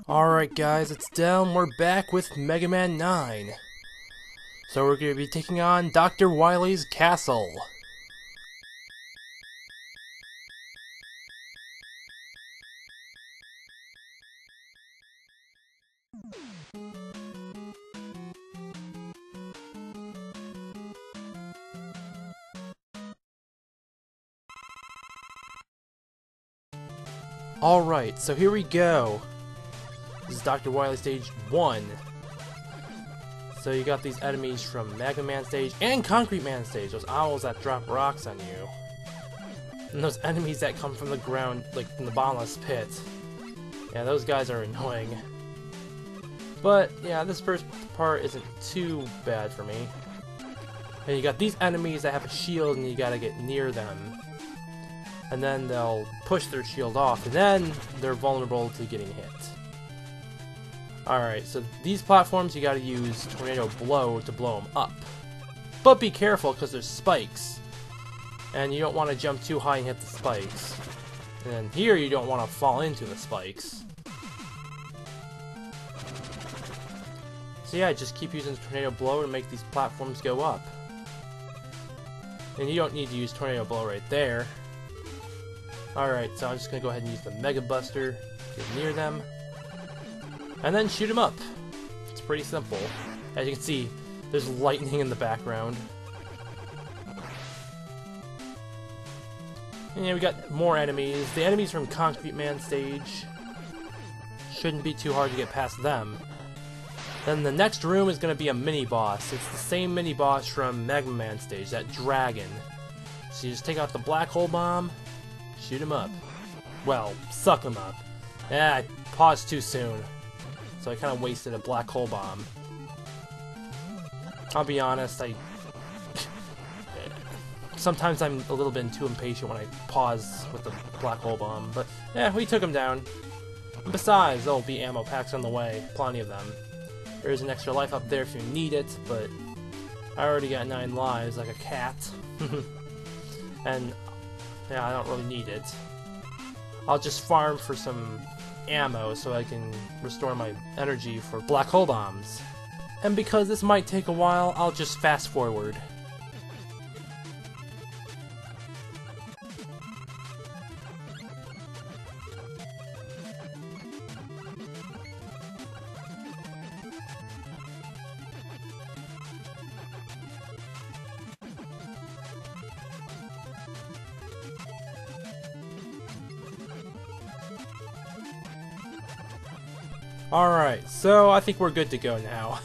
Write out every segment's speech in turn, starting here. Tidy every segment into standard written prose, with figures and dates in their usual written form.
Alright guys, it's down. We're back with Mega Man 9. So we're going to be taking on Dr. Wily's castle. Alright, so here we go. This is Dr. Wily stage 1. So you got these enemies from Mega Man stage and Concrete Man stage. Those owls that drop rocks on you. And those enemies that come from the ground, like from the bottomless pit. Yeah, those guys are annoying. But, yeah, this first part isn't too bad for me. And you got these enemies that have a shield and you gotta get near them. And then they'll push their shield off, and then they're vulnerable to getting hit. Alright, so these platforms you gotta use Tornado Blow to blow them up. But be careful, because there's spikes. And you don't want to jump too high and hit the spikes. And here you don't want to fall into the spikes. So yeah, just keep using Tornado Blow to make these platforms go up. And you don't need to use Tornado Blow right there. Alright, so I'm just going to go ahead and use the Mega Buster, get near them, and then shoot them up. It's pretty simple. As you can see, there's lightning in the background. And yeah, we got more enemies. The enemies from Concrete Man stage shouldn't be too hard to get past them. Then the next room is going to be a mini-boss. It's the same mini-boss from Mega Man stage, that dragon. So you just take out the Black Hole Bomb, shoot him up. Well, suck him up. Yeah, I paused too soon. So I kind of wasted a Black Hole Bomb. I'll be honest, sometimes I'm a little bit too impatient when I pause with the Black Hole Bomb. But, yeah, we took him down. And besides, there'll be ammo packs on the way. Plenty of them. There's an extra life up there if you need it, but I already got 9 lives like a cat. And yeah, I don't really need it. I'll just farm for some ammo so I can restore my energy for Black Hole Bombs. And because this might take a while, I'll just fast forward. Alright, so I think we're good to go now.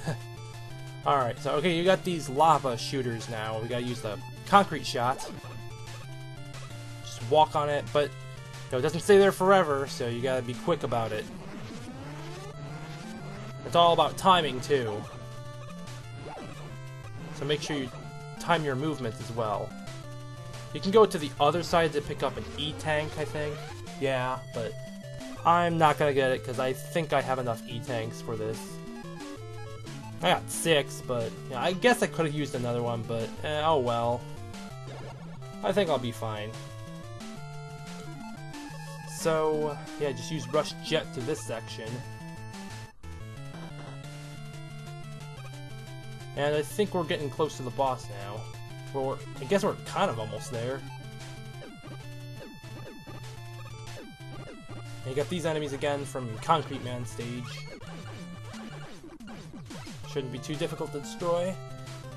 Alright, so okay, you got these lava shooters now. We gotta use the concrete shot. Just walk on it, but you know, it doesn't stay there forever, so you gotta be quick about it. It's all about timing, too. So make sure you time your movements as well. You can go to the other side to pick up an E-tank, I think. Yeah, but I'm not gonna get it because I think I have enough E-tanks for this. I got 6, but yeah, I guess I could have used another one, but oh well. I think I'll be fine. So yeah, just use Rush Jet to this section. And I think we're getting close to the boss now. Well, I guess we're kind of almost there. You got these enemies again from Concrete Man stage. Shouldn't be too difficult to destroy.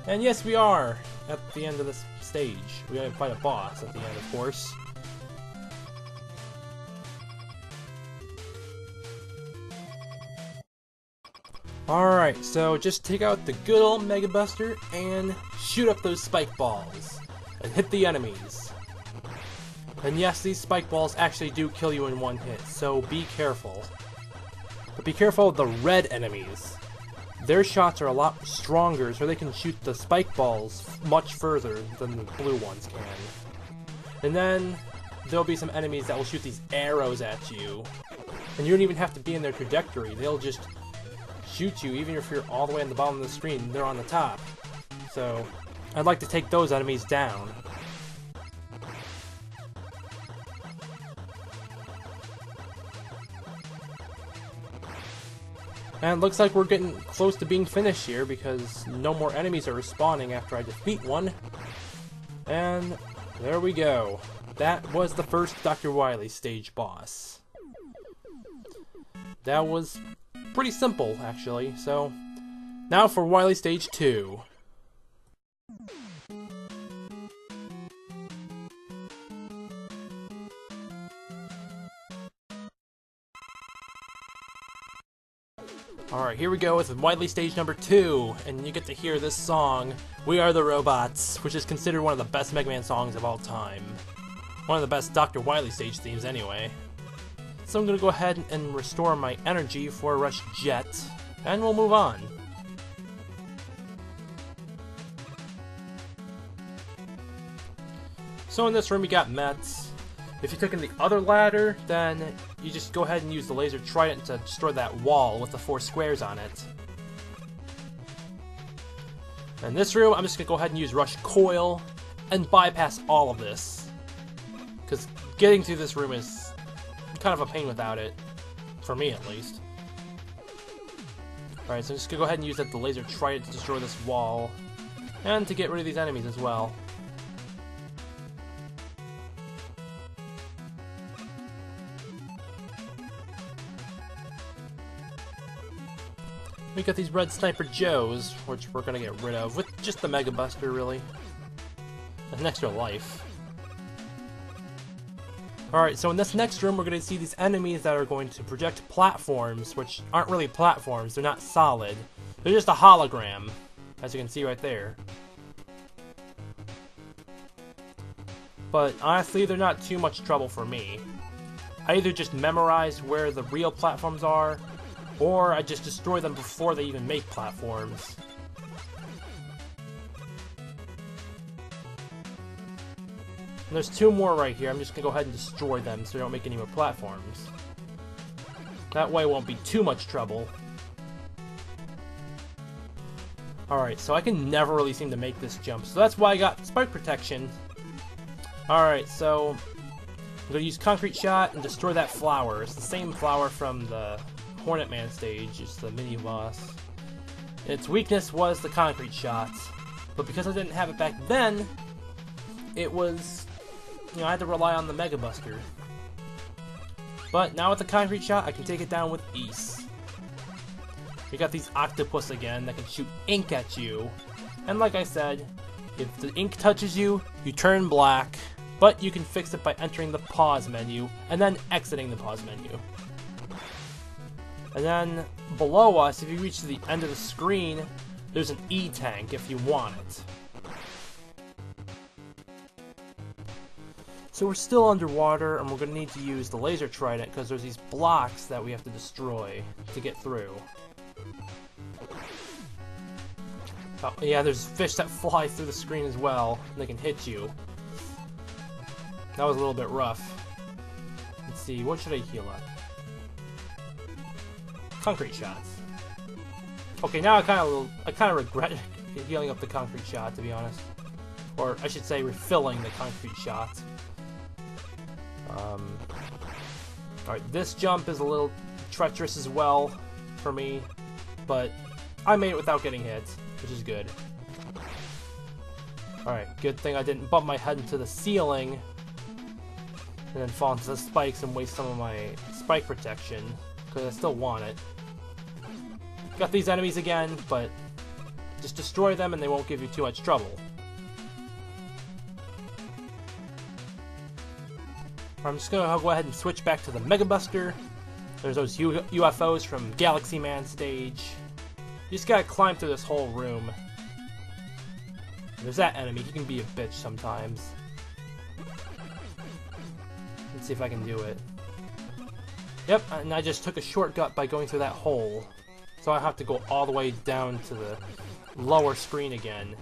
And yes, we are at the end of this stage. We gotta fight a boss at the end, of course. Alright, so just take out the good old Mega Buster and shoot up those spike balls. And hit the enemies. And yes, these spike balls actually do kill you in one hit, so be careful. But be careful of the red enemies. Their shots are a lot stronger, so they can shoot the spike balls much further than the blue ones can. And then there'll be some enemies that will shoot these arrows at you. And you don't even have to be in their trajectory, they'll just shoot you even if you're all the way on the bottom of the screen, they're on the top. So I'd like to take those enemies down. And it looks like we're getting close to being finished here because no more enemies are respawning after I defeat one. And there we go. That was the first Dr. Wily stage boss. That was pretty simple, actually. So, now for Wily Stage 2. Alright, here we go with Wily Stage number 2, and you get to hear this song, We Are the Robots, which is considered one of the best Mega Man songs of all time. One of the best Dr. Wily stage themes anyway. So I'm going to go ahead and restore my energy for Rush Jet, and we'll move on. So in this room we got Mets. If you took in the other ladder, then you just go ahead and use the laser trident to destroy that wall with the 4 squares on it. In this room, I'm just going to go ahead and use Rush Coil and bypass all of this. Because getting through this room is kind of a pain without it. For me, at least. Alright, so I'm just going to go ahead and use the laser trident to destroy this wall. And to get rid of these enemies as well. We got these red Sniper Joes, which we're gonna get rid of with just the Mega Buster, really. An extra life. Alright, so in this next room we're gonna see these enemies that are going to project platforms, which aren't really platforms, they're not solid. They're just a hologram, as you can see right there. But honestly, they're not too much trouble for me. I either just memorize where the real platforms are, or I just destroy them before they even make platforms. And there's 2 more right here. I'm just gonna go ahead and destroy them so they don't make any more platforms. That way it won't be too much trouble. Alright, so I can never really seem to make this jump, so that's why I got Spike Protection. Alright, so I'm gonna use Concrete Shot and destroy that flower. It's the same flower from the Hornet Man stage, it's the mini boss. Its weakness was the Concrete Shot, but because I didn't have it back then, it was, I had to rely on the Mega Buster. But now with the Concrete Shot, I can take it down with ease. We got these octopus again that can shoot ink at you, and like I said, if the ink touches you, you turn black, but you can fix it by entering the pause menu and then exiting the pause menu. And then, below us, if you reach the end of the screen, there's an E-tank if you want it. So we're still underwater, and we're going to need to use the laser trident, because there's these blocks that we have to destroy to get through. Oh, yeah, there's fish that fly through the screen as well, and they can hit you. That was a little bit rough. Let's see, what should I heal up? Concrete Shots. Okay, now I kind of regret healing up the Concrete Shot, to be honest. Or I should say, refilling the Concrete Shot. Alright, this jump is a little treacherous as well for me, but I made it without getting hit, which is good. Alright, good thing I didn't bump my head into the ceiling and then fall into the spikes and waste some of my spike protection, because I still want it. Got these enemies again, but just destroy them and they won't give you too much trouble. I'm just gonna go ahead and switch back to the Mega Buster. There's those UFOs from Galaxy Man stage. You just gotta climb through this whole room. There's that enemy, he can be a bitch sometimes. Let's see if I can do it. Yep, and I just took a shortcut by going through that hole. So I have to go all the way down to the lower screen again.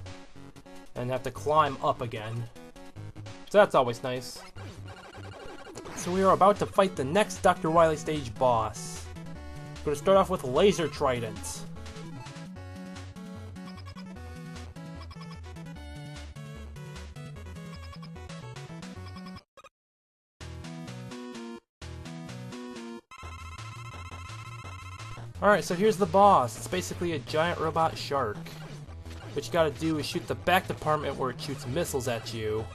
And have to climb up again. So that's always nice. So we are about to fight the next Dr. Wily stage boss. We're going to start off with Laser Trident. Alright, so here's the boss. It's basically a giant robot shark. What you gotta do is shoot the back department where it shoots missiles at you.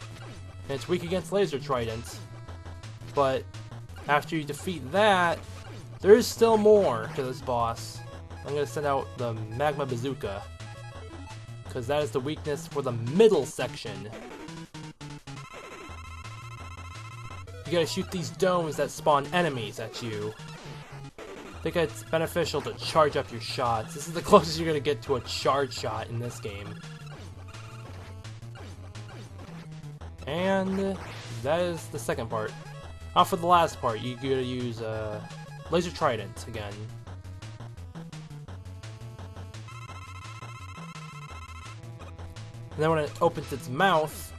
And it's weak against laser trident. But after you defeat that, there is still more to this boss. I'm gonna send out the magma bazooka, because that is the weakness for the middle section. You gotta shoot these domes that spawn enemies at you. I think it's beneficial to charge up your shots. This is the closest you're gonna get to a charge shot in this game. And that is the second part. Now for the last part, you gotta use laser trident again. And then when it opens its mouth,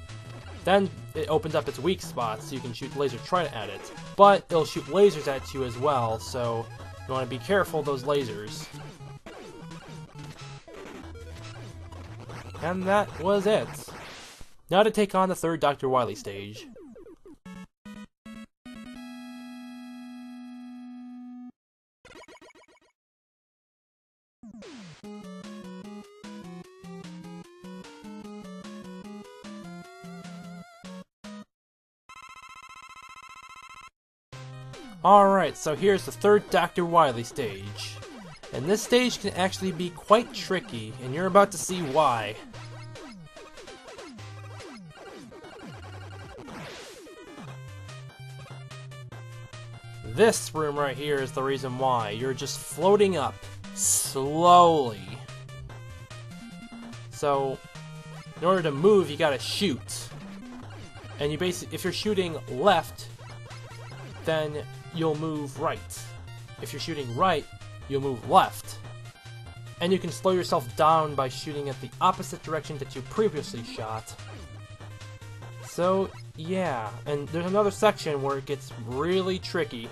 then it opens up its weak spots, so you can shoot laser trident at it. But it'll shoot lasers at you as well, so you want to be careful of those lasers. And that was it. Now to take on the third Dr. Wily stage. Alright, so here's the third Dr. Wily stage. And this stage can actually be quite tricky, and you're about to see why. This room right here is the reason why. You're just floating up, slowly. So, in order to move, you gotta shoot. And you basically, if you're shooting left, then you'll move right. If you're shooting right, you'll move left. And you can slow yourself down by shooting at the opposite direction that you previously shot. So, yeah. And there's another section where it gets really tricky.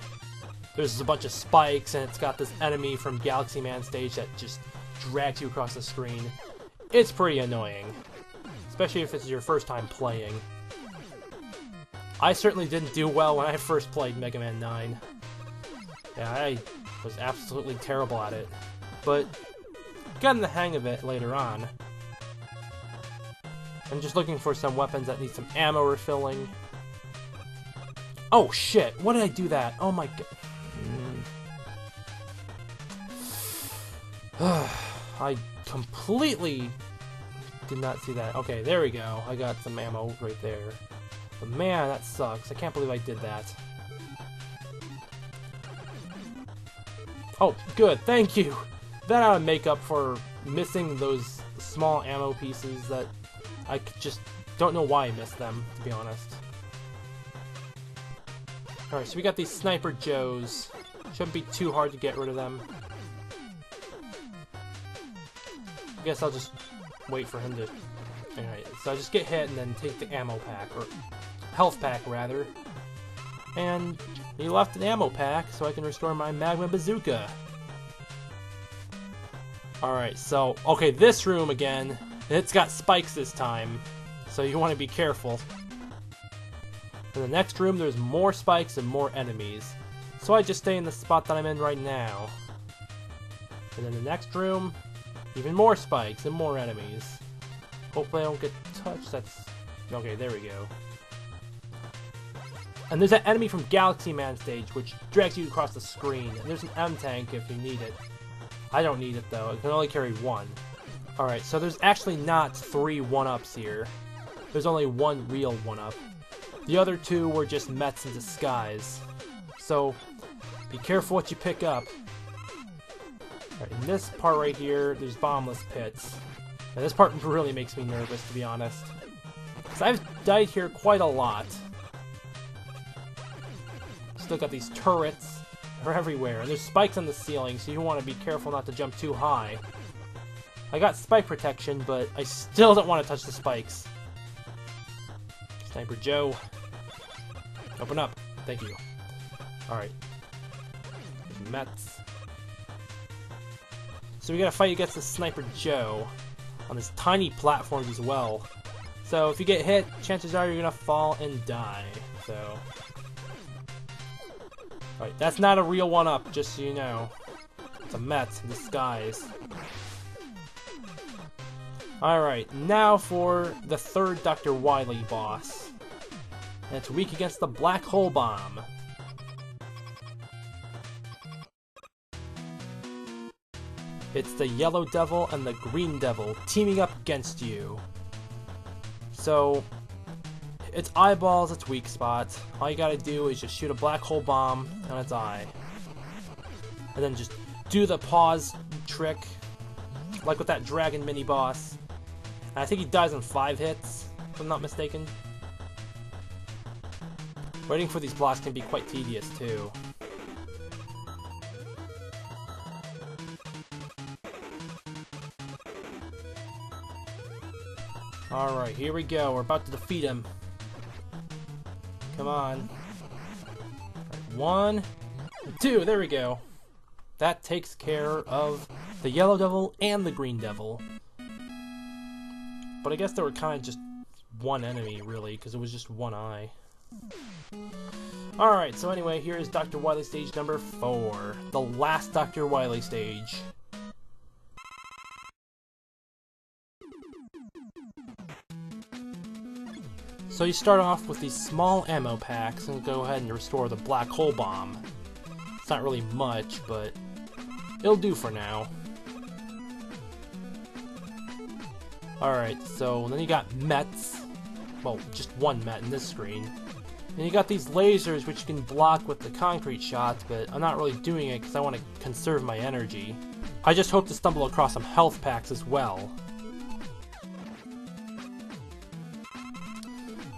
There's a bunch of spikes, and it's got this enemy from Galaxy Man stage that just drags you across the screen. It's pretty annoying. Especially if it's your first time playing. I certainly didn't do well when I first played Mega Man 9. Yeah, I was absolutely terrible at it. But getting the hang of it later on. I'm just looking for some weapons that need some ammo refilling. Oh shit, what did I do that? Oh my god. I completely did not see that. Okay, there we go. I got some ammo right there. But man, that sucks. I can't believe I did that. Oh, good. Thank you. That ought to make up for missing those small ammo pieces that I just don't know why I missed them, to be honest. Alright, so we got these Sniper Joes. Shouldn't be too hard to get rid of them. I guess I'll just wait for him to... Alright, so I just get hit and then take the ammo pack, or health pack rather. And he left an ammo pack so I can restore my magma bazooka. Alright, so, okay, this room again, it's got spikes this time, so you want to be careful. In the next room, there's more spikes and more enemies, so I just stay in the spot that I'm in right now. And in the next room, even more spikes and more enemies. Hopefully I don't get touched. That's... okay, there we go. And there's that enemy from Galaxy Man stage, which drags you across the screen. And there's an M-Tank if you need it. I don't need it, though. It can only carry one. Alright, so there's actually not 3 1-ups here. There's only one real 1-up. The other 2 were just Mets in disguise. So, be careful what you pick up. Alright, in this part right here, there's bombless pits. And this part really makes me nervous, to be honest. Because I've died here quite a lot. Still got these turrets. They're everywhere. And there's spikes on the ceiling, so you want to be careful not to jump too high. I got spike protection, but I still don't want to touch the spikes. Sniper Joe. Open up. Thank you. Alright. There's Mets. So we gotta fight against the Sniper Joe on this tiny platforms as well. So if you get hit, chances are you're gonna fall and die. So... alright, that's not a real 1-up, just so you know. It's a Met in disguise. Alright, now for the third Dr. Wily boss. And it's weak against the Black Hole Bomb. It's the Yellow Devil and the Green Devil teaming up against you. So, its eyeballs, its weak spot. All you gotta do is just shoot a black hole bomb on its eye. And then just do the pause trick, like with that dragon mini boss. And I think he dies in 5 hits, if I'm not mistaken. Waiting for these blocks can be quite tedious too. Alright, here we go. We're about to defeat him. Come on. Right, 1, 2, there we go. That takes care of the Yellow Devil and the Green Devil. But I guess they were kind of just one enemy, really, because it was just one eye. Alright, so anyway, here is Dr. Wily stage number 4. The last Dr. Wily stage. So you start off with these small ammo packs and go ahead and restore the Black Hole Bomb. It's not really much, but it'll do for now. Alright, so then you got Mets. Well, just one Met in this screen. And you got these lasers which you can block with the concrete shots, but I'm not really doing it because I want to conserve my energy. I just hope to stumble across some health packs as well.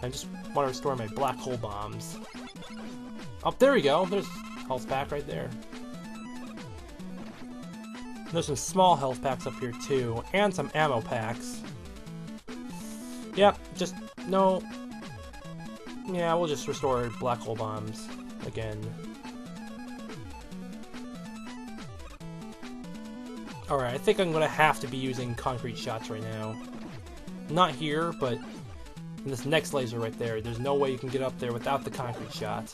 I just want to restore my black hole bombs. Oh, there we go. There's a health pack right there. There's some small health packs up here too, and some ammo packs. Yep, just no. Yeah, we'll just restore black hole bombs again. Alright, I think I'm gonna have to be using concrete shots right now. Not here, but in this next laser right there. There's no way you can get up there without the concrete shot.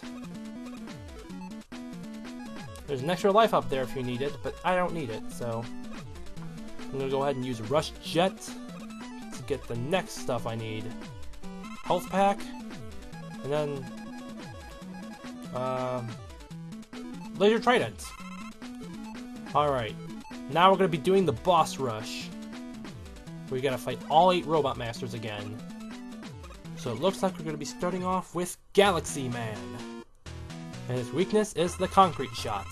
There's an extra life up there if you need it, but I don't need it, so I'm gonna go ahead and use Rush Jet to get the next stuff I need. Health pack, and then Laser Trident. Alright, now we're gonna be doing the boss rush. We gotta fight all 8 Robot Masters again. So it looks like we're going to be starting off with Galaxy Man. And his weakness is the concrete shot.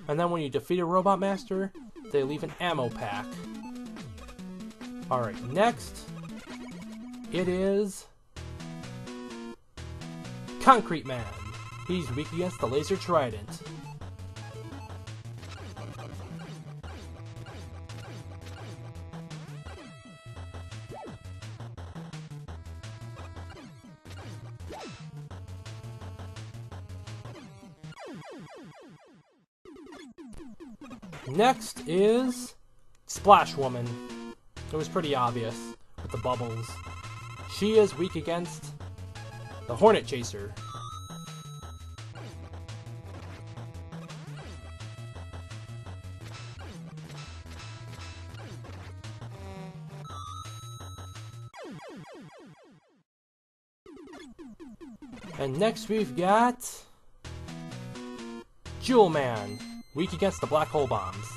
And then when you defeat a Robot Master, they leave an ammo pack. Alright, next, it is Concrete Man. He's weak against the Laser Trident. Next is Splash Woman. It was pretty obvious with the bubbles. She is weak against the Hornet Chaser. And next we've got Jewel Man, weak against the Black Hole Bombs.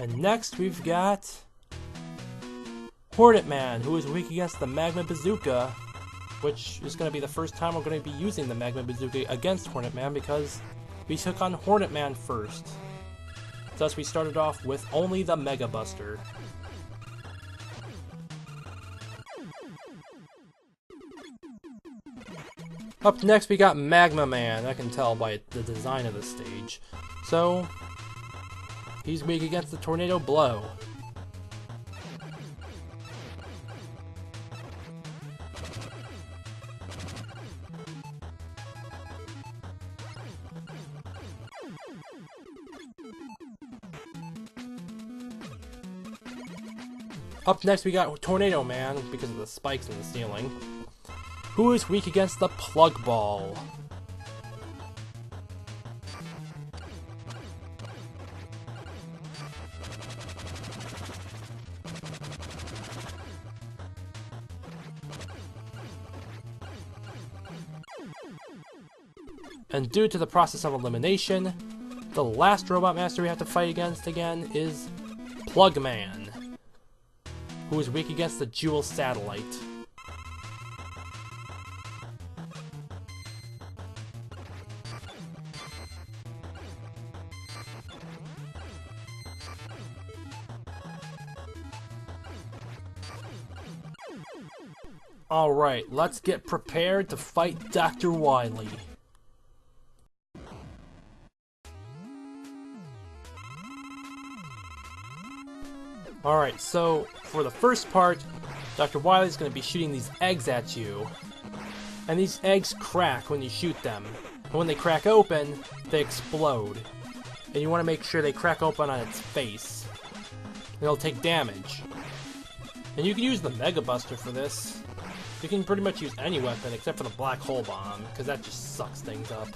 And next we've got Hornet Man, who is weak against the Magma Bazooka, which is going to be the first time we're going to be using the Magma Bazooka against Hornet Man because we took on Hornet Man first. Thus we started off with only the Mega Buster. Up next we got Magma Man. I can tell by the design of the stage. So, he's weak against the Tornado Blow. Up next we got Tornado Man, because of the spikes in the ceiling, who is weak against the Plug Ball. And due to the process of elimination, the last Robot Master we have to fight against again is Plug Man, who is weak against the Jewel Satellite. Alright, let's get prepared to fight Dr. Wily. Alright, so for the first part, Dr. Wily's going to be shooting these eggs at you. And these eggs crack when you shoot them. And when they crack open, they explode. And you want to make sure they crack open on its face. And it'll take damage. And you can use the Mega Buster for this. You can pretty much use any weapon except for the Black Hole Bomb, because that just sucks things up.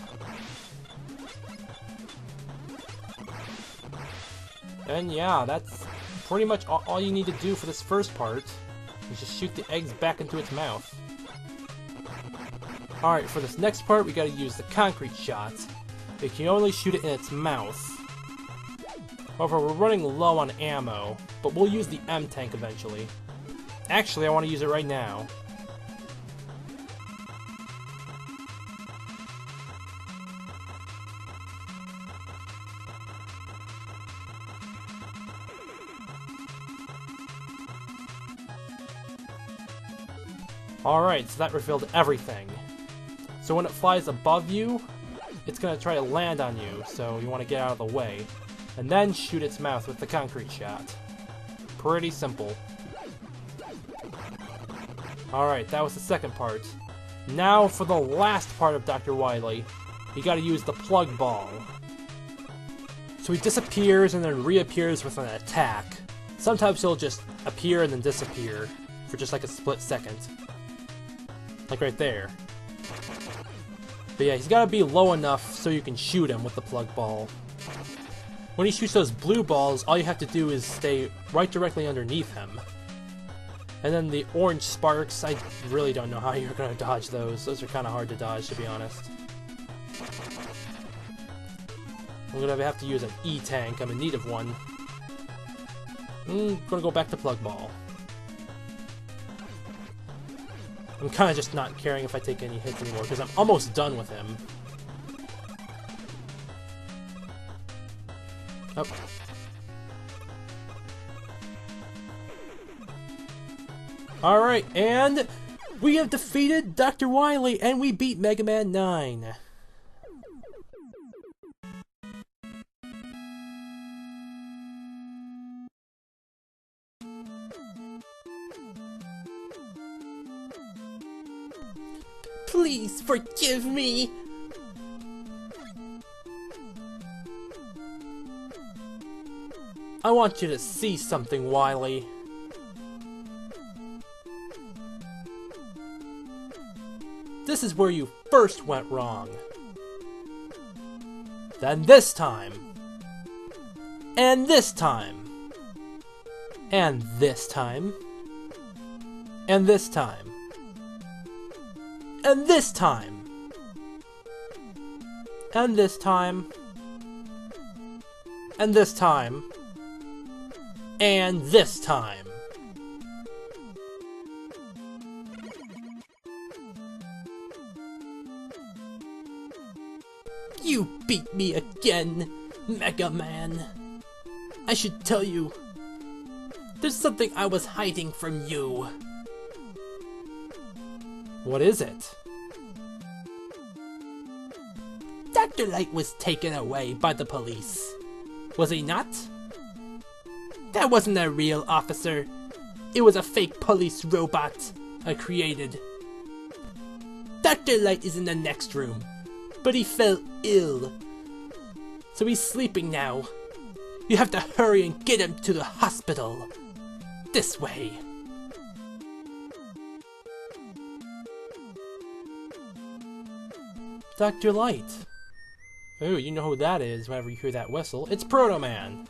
And yeah, that's pretty much all you need to do for this first part. You just shoot the eggs back into its mouth. Alright, for this next part, we gotta use the concrete shot. You can only shoot it in its mouth. However, we're running low on ammo, but we'll use the M-Tank eventually. Actually, I want to use it right now. Alright, so that refilled everything. So when it flies above you, it's going to try to land on you, so you want to get out of the way. And then shoot its mouth with the concrete shot. Pretty simple. Alright, that was the second part. Now for the last part of Dr. Wily. You gotta use the Plug Ball. So he disappears and then reappears with an attack. Sometimes he'll just appear and then disappear for just like a split second. Like right there. But yeah, he's gotta be low enough so you can shoot him with the Plug Ball. When he shoots those blue balls, all you have to do is stay right directly underneath him. And then the orange sparks, I really don't know how you're gonna dodge those. Those are kinda hard to dodge, to be honest. I'm gonna have to use an E-Tank, I'm in need of one. I'm gonna go back to Plug Ball. I'm kinda just not caring if I take any hits anymore, because I'm almost done with him. Oh. Alright, and we have defeated Dr. Wily, and we beat Mega Man 9. Please forgive me! I want you to see something, Wily. This is where you first went wrong. Then this time. And this time. And this time. And this time. And this time. And this time. And this time. And this time. You beat me again, Mega Man. I should tell you, there's something I was hiding from you. What is it? Dr. Light was taken away by the police. Was he not? That wasn't a real officer. It was a fake police robot I created. Dr. Light is in the next room, but he fell ill. So he's sleeping now. You have to hurry and get him to the hospital. This way. Dr. Light. Oh, you know who that is whenever you hear that whistle. It's Proto Man.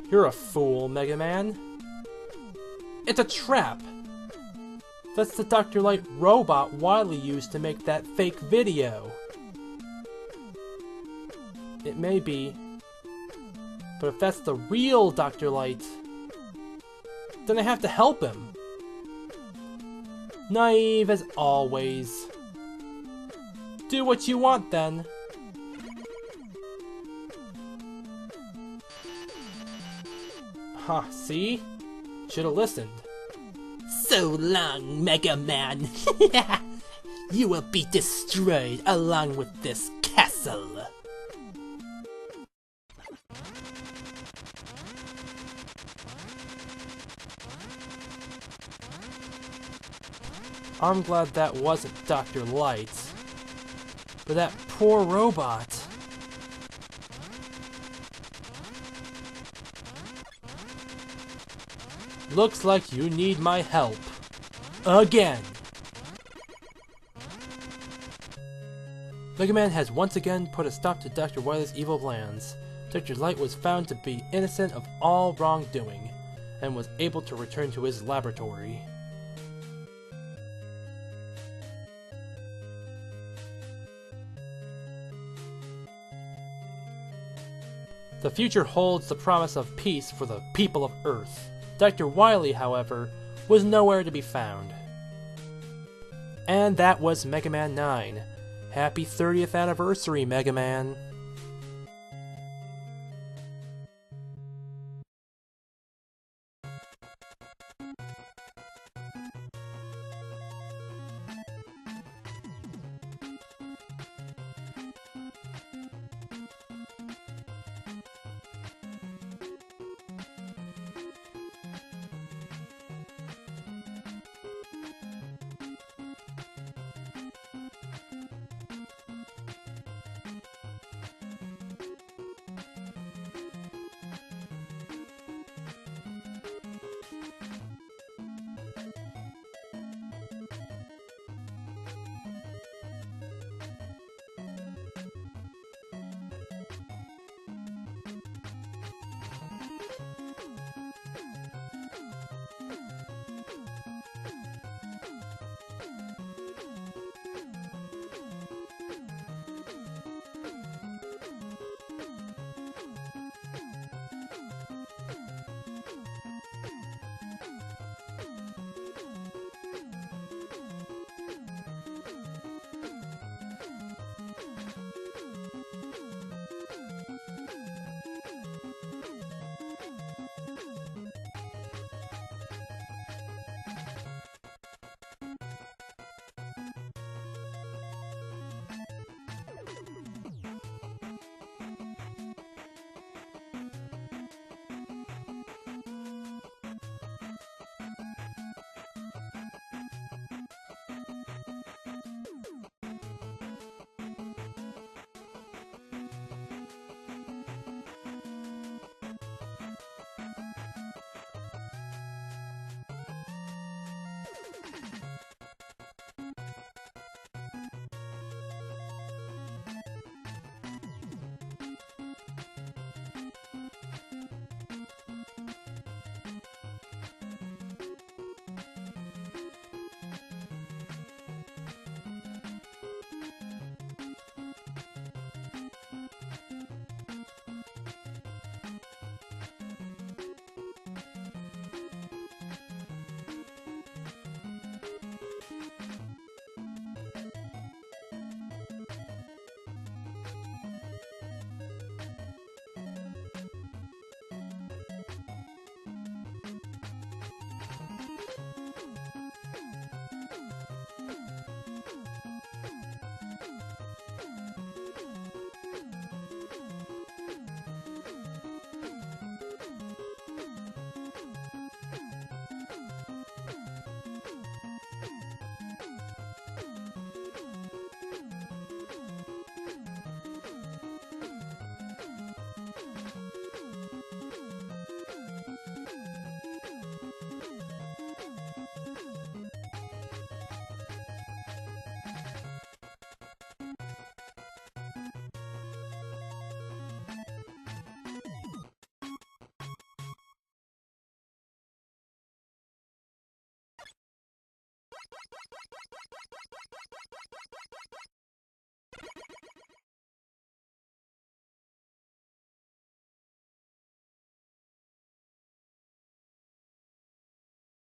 You're a fool, Mega Man. It's a trap. That's the Dr. Light robot Wily used to make that fake video. It may be, but if that's the real Dr. Light, then I have to help him. Naive as always. Do what you want then. Huh, see? Should've listened. So long, Mega Man. You will be destroyed along with this castle. I'm glad that wasn't Dr. Light. But that poor robot. Looks like you need my help. Again! Mega Man has once again put a stop to Dr. Wily's evil plans. Dr. Light was found to be innocent of all wrongdoing, and was able to return to his laboratory. The future holds the promise of peace for the people of Earth. Dr. Wily, however, was nowhere to be found. And that was Mega Man 9. Happy 30th anniversary, Mega Man!